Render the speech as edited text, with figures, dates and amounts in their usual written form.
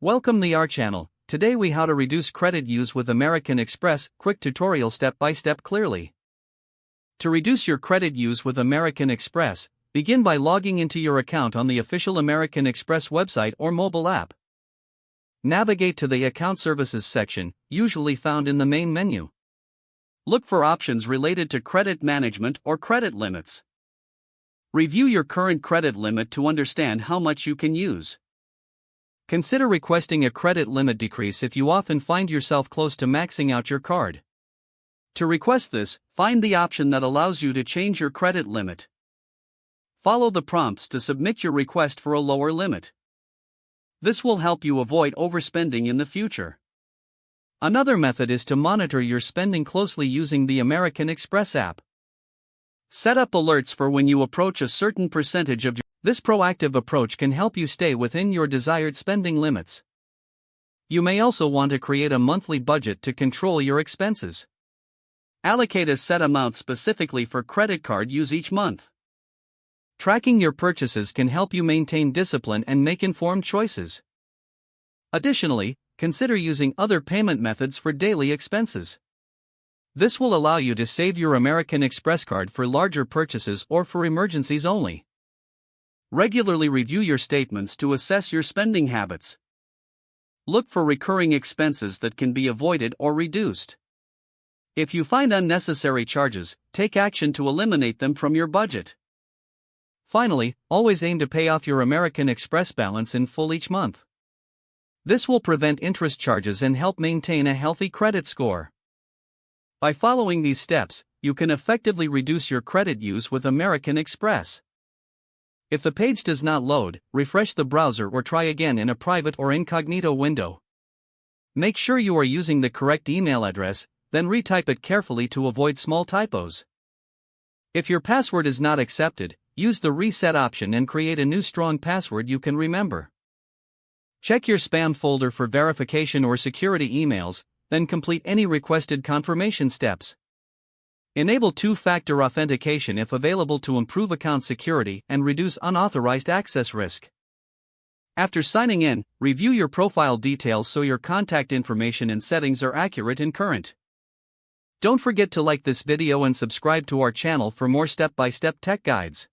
Welcome to our channel. Today we how to reduce credit use with American Express, quick tutorial step by step clearly. To reduce your credit use with American Express, begin by logging into your account on the official American Express website or mobile app. Navigate to the Account Services section, usually found in the main menu. Look for options related to credit management or credit limits. Review your current credit limit to understand how much you can use. Consider requesting a credit limit decrease if you often find yourself close to maxing out your card. To request this, find the option that allows you to change your credit limit. Follow the prompts to submit your request for a lower limit. This will help you avoid overspending in the future. Another method is to monitor your spending closely using the American Express app. Set up alerts for when you approach a certain percentage of your. This proactive approach can help you stay within your desired spending limits. You may also want to create a monthly budget to control your expenses. Allocate a set amount specifically for credit card use each month. Tracking your purchases can help you maintain discipline and make informed choices. Additionally, consider using other payment methods for daily expenses. This will allow you to save your American Express card for larger purchases or for emergencies only. Regularly review your statements to assess your spending habits. Look for recurring expenses that can be avoided or reduced. If you find unnecessary charges, take action to eliminate them from your budget. Finally, always aim to pay off your American Express balance in full each month. This will prevent interest charges and help maintain a healthy credit score. By following these steps, you can effectively reduce your credit use with American Express. If the page does not load, refresh the browser or try again in a private or incognito window. Make sure you are using the correct email address, then retype it carefully to avoid small typos. If your password is not accepted, use the reset option and create a new strong password you can remember. Check your spam folder for verification or security emails, then complete any requested confirmation steps. Enable two-factor authentication if available to improve account security and reduce unauthorized access risk. After signing in, review your profile details so your contact information and settings are accurate and current. Don't forget to like this video and subscribe to our channel for more step-by-step tech guides.